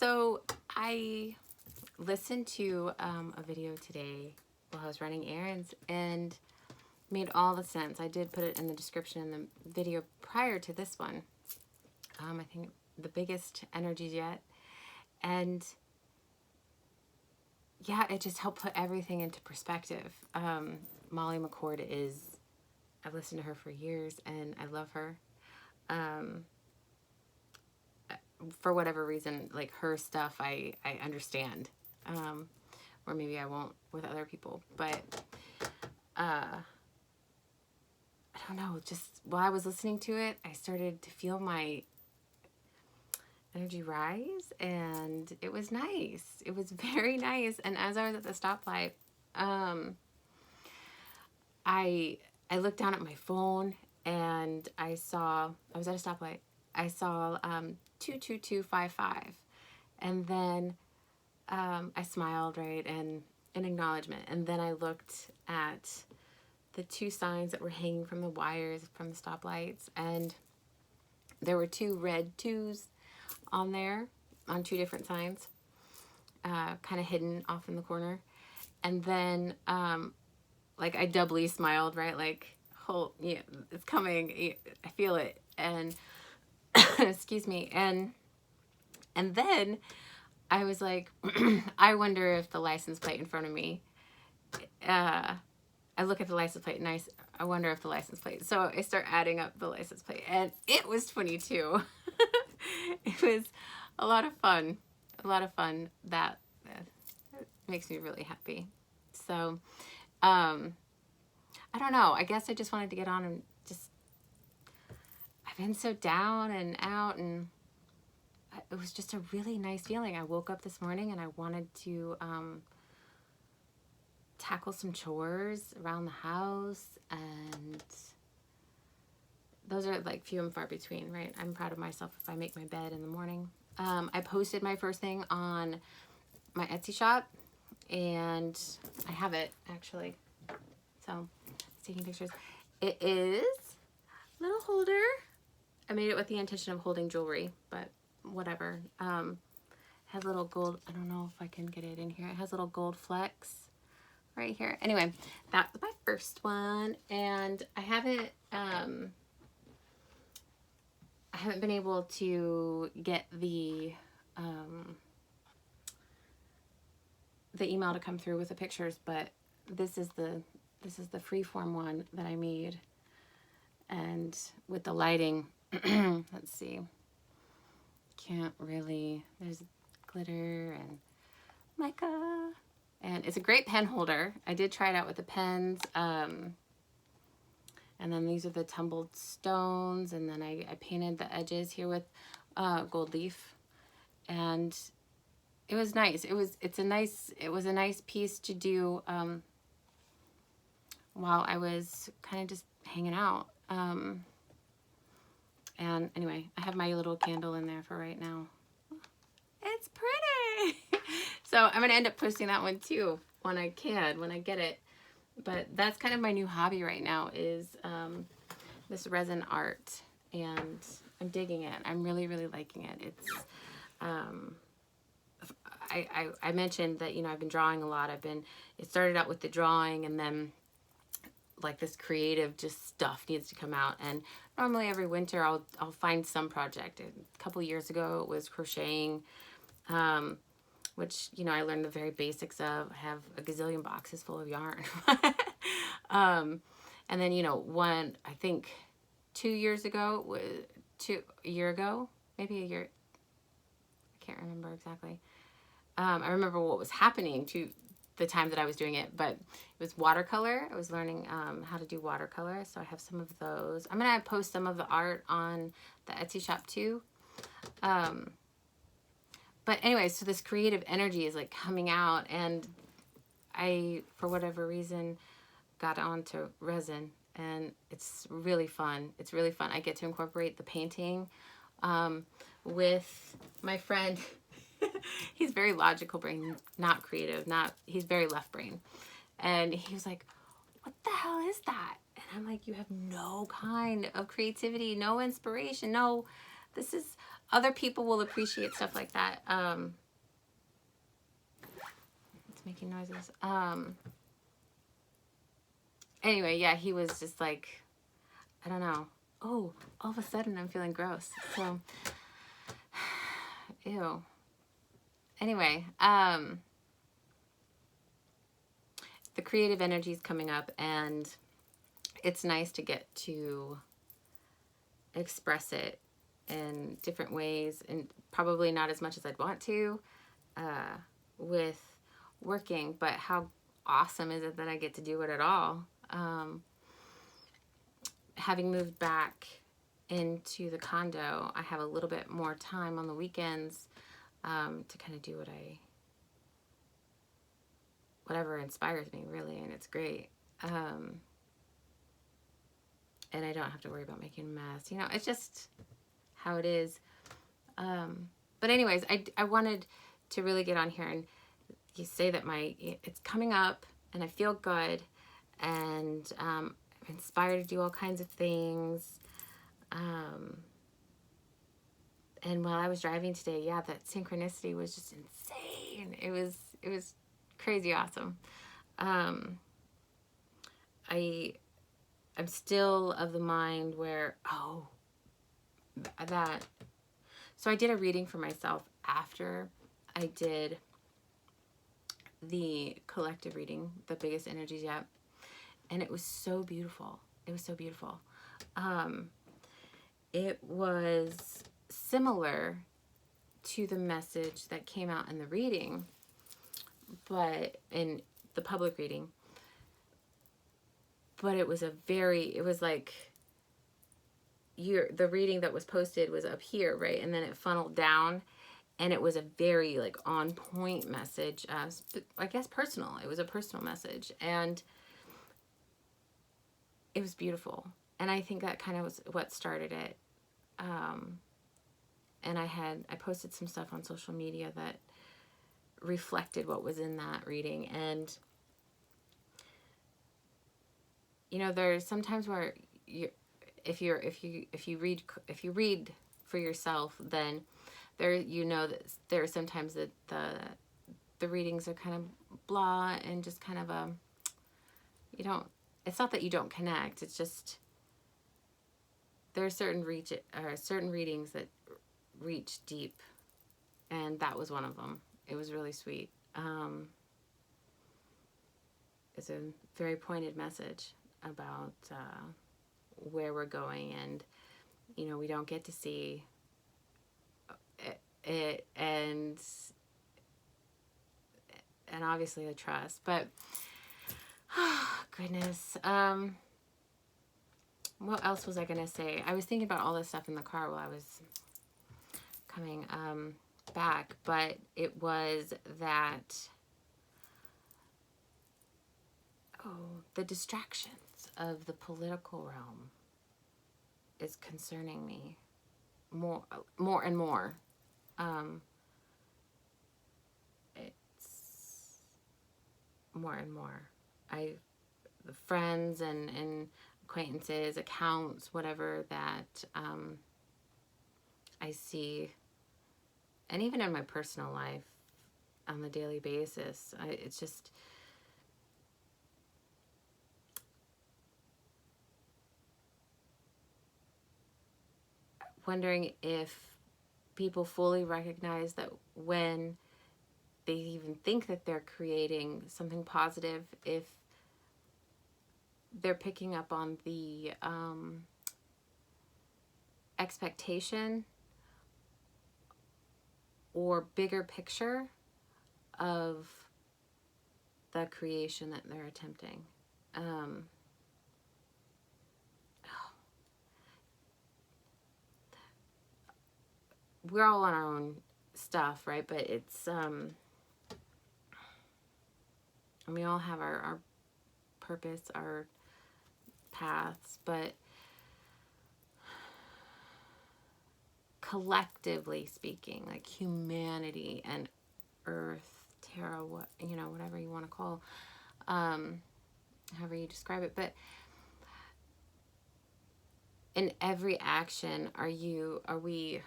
So I listened to a video today while I was running errands and made all the sense. I did put it in the description in the video prior to this one. I think the biggest energies yet. And yeah, it just helped put everything into perspective. Molly McCord I've listened to her for years and I love her. For whatever reason, like her stuff, I understand. Or maybe I won't with other people, but I don't know, just while I was listening to it, I started to feel my energy rise, and it was nice. It was very nice. And as I was at the stoplight, I looked down at my phone and I was at a stoplight. I saw 22255, and then I smiled, right, and in acknowledgement. And then I looked at the two signs that were hanging from the wires from the stoplights, and there were two red twos on there on two different signs, kind of hidden off in the corner. And then like I doubly smiled, right, like, oh yeah, it's coming, I feel it. And excuse me. And then I was like, I wonder if the license plate in front of me, I look at the license plate and I wonder if the license plate. So I start adding up the license plate, and it was 22. It was a lot of fun. A lot of fun. That makes me really happy. So, I don't know. I guess I just wanted to get on and I've been so down and out, and it was just a really nice feeling. I woke up this morning and I wanted to tackle some chores around the house, and those are like few and far between, right? I'm proud of myself if I make my bed in the morning. I posted my first thing on my Etsy shop, and I have it actually. So, taking pictures. It is a little holder. I made it with the intention of holding jewelry, but whatever. Has little gold, I don't know if I can get it in here. It has little gold flecks right here. Anyway, that's my first one, and I haven't been able to get the email to come through with the pictures, but this is the freeform one that I made, and with the lighting, let's see, can't really, there's glitter and mica, and it's a great pen holder. I did try it out with the pens, and then these are the tumbled stones, and then I painted the edges here with gold leaf, and it was nice. It was a nice piece to do while I was kind of just hanging out. And anyway, I have my little candle in there for right now. It's pretty. So I'm going to end up posting that one too when I get it. But that's kind of my new hobby right now is this resin art, and I'm digging it. I'm really, really liking it. It's I mentioned that, you know, I've been drawing a lot. It started out with the drawing, and then like this creative just stuff needs to come out. And normally every winter I'll find some project. A couple years ago it was crocheting, which, you know, I learned the very basics of. I have a gazillion boxes full of yarn. And then, you know, I think 2 years ago, a year ago, maybe a year, I can't remember exactly. I remember what was happening to the time that I was doing it, but it was watercolor. I was learning how to do watercolor, so I have some of those. I'm gonna post some of the art on the Etsy shop too. But anyway, so this creative energy is like coming out, and I, for whatever reason, got onto resin, and it's really fun. It's really fun. I get to incorporate the painting with my friend. He's very logical brain, not creative, he's very left brain. And he was like, what the hell is that? And I'm like, you have no kind of creativity, no inspiration, no, this is other people will appreciate stuff like that. It's making noises. Anyway, yeah, he was just like, I don't know. Oh, all of a sudden I'm feeling gross. So, ew. Anyway, the creative energy is coming up, and it's nice to get to express it in different ways, and probably not as much as I'd want to with working, but how awesome is it that I get to do it at all? Having moved back into the condo, I have a little bit more time on the weekends to kind of do whatever inspires me, really, and it's great. And I don't have to worry about making a mess. You know, it's just how it is. But anyways, I wanted to really get on here and you say that it's coming up and I feel good, and I'm inspired to do all kinds of things. And while I was driving today, yeah, that synchronicity was just insane. It was crazy awesome. I'm still of the mind where, so I did a reading for myself after I did the collective reading, The Biggest Energies Yet, and it was so beautiful. It was so beautiful. It was similar to the message that came out in the reading, but in the public reading, but it was like the reading that was posted was up here, right? And then it funneled down, and it was a very like on point message. I guess personal. It was a personal message, and it was beautiful. And I think that kind of was what started it. And I posted some stuff on social media that reflected what was in that reading. And you know, there's sometimes where if you read for yourself, then you know that there are sometimes that the readings are kind of blah and just kind of it's not that you don't connect, it's just there are certain readings that reach deep, and that was one of them. It was really sweet. It's a very pointed message about where we're going, and you know, we don't get to see it, and obviously the trust, but goodness, what else was I gonna say? I was thinking about all this stuff in the car while I was coming back, but it was that the distractions of the political realm is concerning me more and more. It's more and more. The friends and acquaintances, accounts, whatever that I see, and even in my personal life on a daily basis, it's just wondering if people fully recognize that when they even think that they're creating something positive, if they're picking up on the expectation or bigger picture of the creation that they're attempting. We're all on our own stuff, right? But it's and we all have our purpose, our paths, but collectively speaking, like humanity and earth, Terra, whatever you want to call, however you describe it, but in every action, are we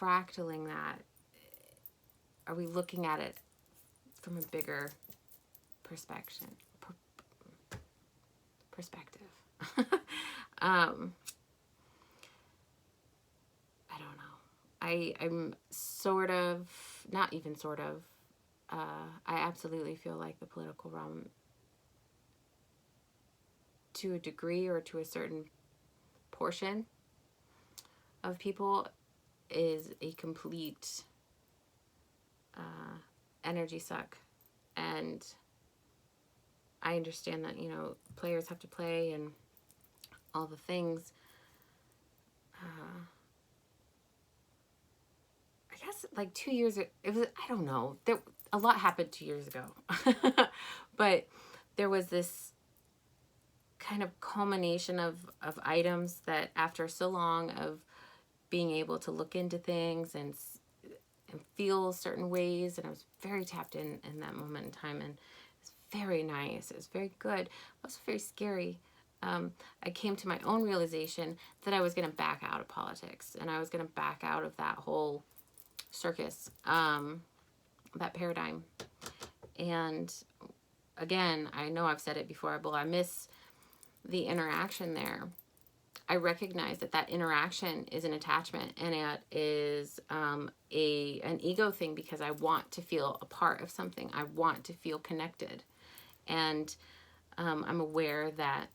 fractaling that? Are we looking at it from a bigger perspective? I don't know. I'm sort of, not even sort of, I absolutely feel like the political realm, to a degree or to a certain portion of people, is a complete energy suck. And I understand that, players have to play and all the things. I guess like 2 years ago, it was, I don't know, a lot happened 2 years ago. But there was this kind of culmination of items that, after so long of being able to look into things and feel certain ways, and I was very tapped in that moment in time, and it was very nice, it was very good, it was very scary. I came to my own realization that I was going to back out of politics, and I was going to back out of that whole circus, that paradigm. And again, I know I've said it before, but I miss the interaction there. I recognize that interaction is an attachment, and it is an ego thing, because I want to feel a part of something. I want to feel connected. And I'm aware that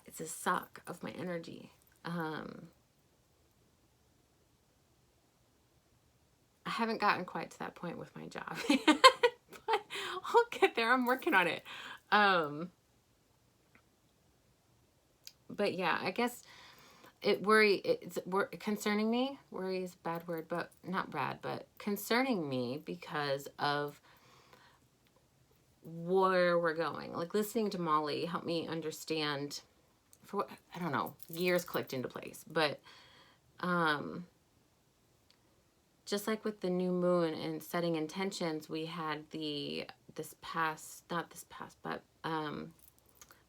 is a suck of my energy. I haven't gotten quite to that point with my job, but I'll get there. I'm working on it. But yeah, I guess it's concerning me. Worry is a bad word, but not bad, but concerning me, because of where we're going. Like, listening to Molly helped me understand, for what, I don't know, years clicked into place. But just like with the new moon and setting intentions, we had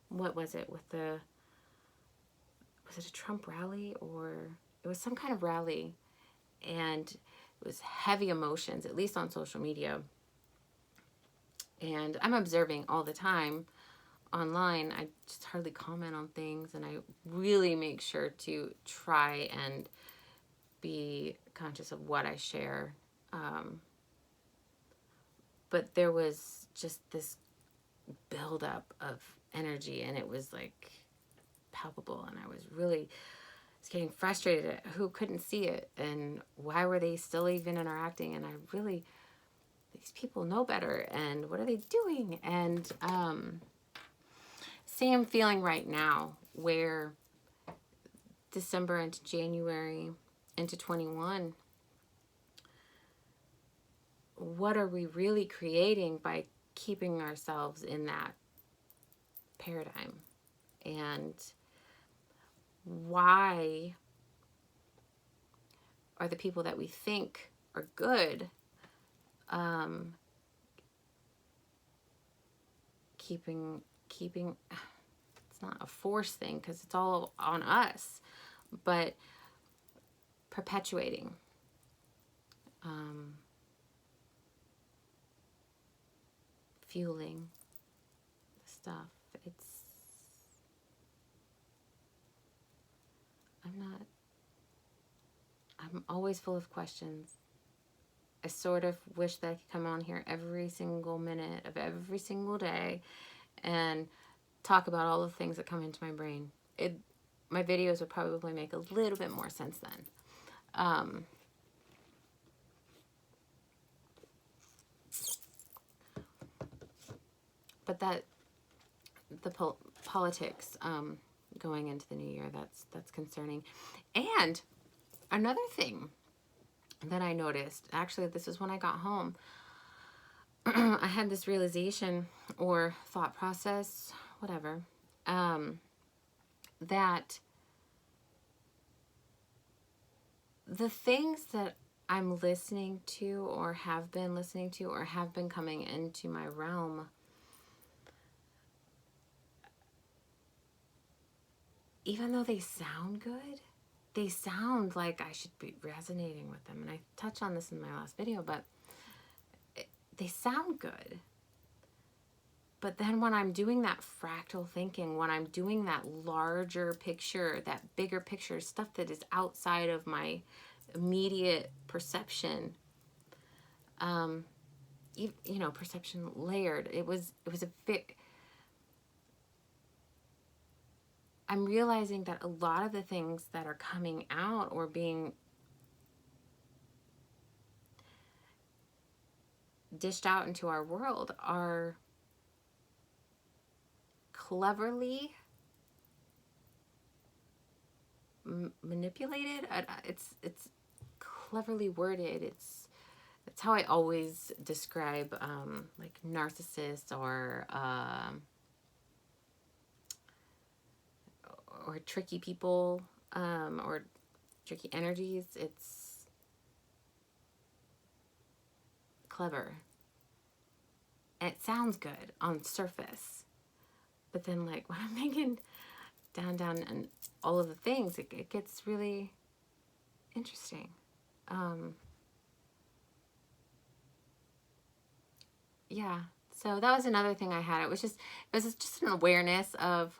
what was it, with was it a Trump rally, or it was some kind of rally, and it was heavy emotions, at least on social media. And I'm observing all the time online. I just hardly comment on things, and I really make sure to try and be conscious of what I share. But there was just this buildup of energy, and it was like palpable, and I was getting frustrated at who couldn't see it, and why were they still even interacting. And these people know better, and what are they doing? And same feeling right now, where December into January into 21, what are we really creating by keeping ourselves in that paradigm? And why are the people that we think are good keeping it's not a force thing, because it's all on us, but perpetuating fueling the stuff. I'm always full of questions. I sort of wish that I could come on here every single minute of every single day and talk about all the things that come into my brain. My videos would probably make a little bit more sense then. But the politics going into the new year, that's concerning. And another thing that I noticed, actually, this is when I got home, I had this realization or thought process, whatever, that the things that I'm listening to, or have been listening to, or have been coming into my realm, even though they sound good, they sound like I should be resonating with them. And I touched on this in my last video, but they sound good. But then when I'm doing that fractal thinking, when I'm doing that larger picture, that bigger picture, stuff that is outside of my immediate perception, you know, perception layered, it was a bit, I'm realizing that a lot of the things that are coming out or being dished out into our world are cleverly manipulated. It's cleverly worded. It's how I always describe like narcissists or tricky people or tricky energies. It's clever. And it sounds good on surface, but then like when I'm thinking down and all of the things, it gets really interesting. Yeah, so that was another thing I had. It was just an awareness of,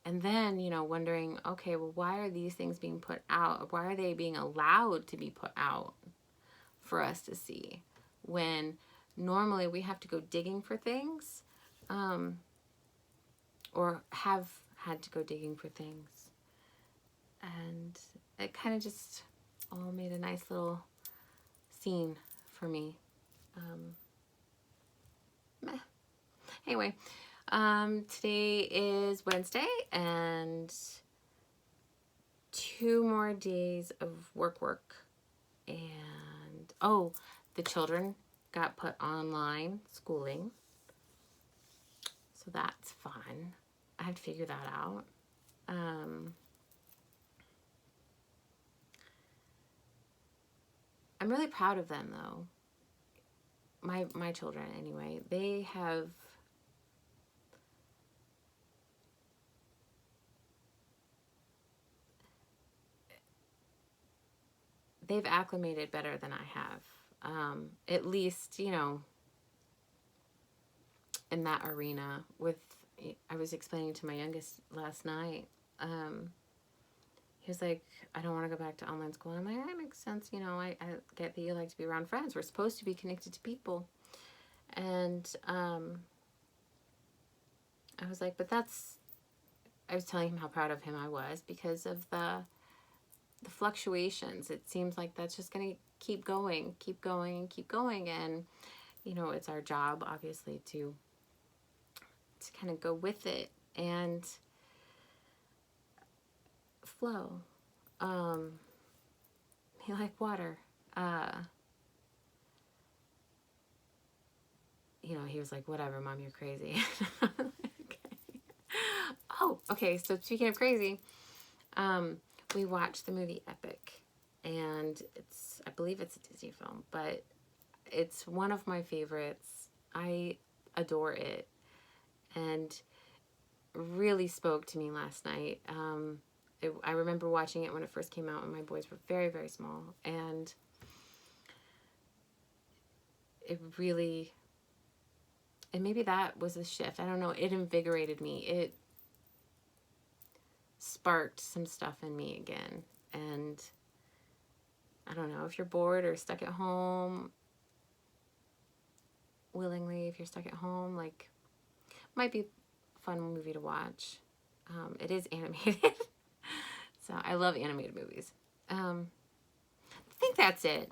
and then, you know, wondering, okay, well, why are these things being put out? Why are they being allowed to be put out for us to see, when normally we have to go digging for things, or have had to go digging for things. And it kind of just all made a nice little scene for me. Anyway, today is Wednesday, and 2 more days of work. And, oh, the children got put online schooling. So that's fun. I have to figure that out. I'm really proud of them, though. My children, anyway. They've acclimated better than I have. At least, you know, in that arena. I was explaining to my youngest last night. He was like, I don't want to go back to online school. And I'm like, that makes sense. You know, I get that you like to be around friends. We're supposed to be connected to people. And I was like, but I was telling him how proud of him I was because of the fluctuations. It seems like that's just going to keep going. And, you know, it's our job, obviously, to kind of go with it and flow. Be like water. You know, he was like, whatever, Mom, you're crazy. Okay. Oh, okay. So speaking of crazy, we watched the movie Epic, and I believe it's a Disney film, but it's one of my favorites. I adore it, and really spoke to me last night. I remember watching it when it first came out when my boys were very, very small, and it really, and maybe that was a shift. I don't know. It invigorated me. It sparked some stuff in me again. And I don't know, if you're bored or stuck at home, willingly, if you're stuck at home, like, might be a fun movie to watch. It is animated. So I love animated movies. I think that's it.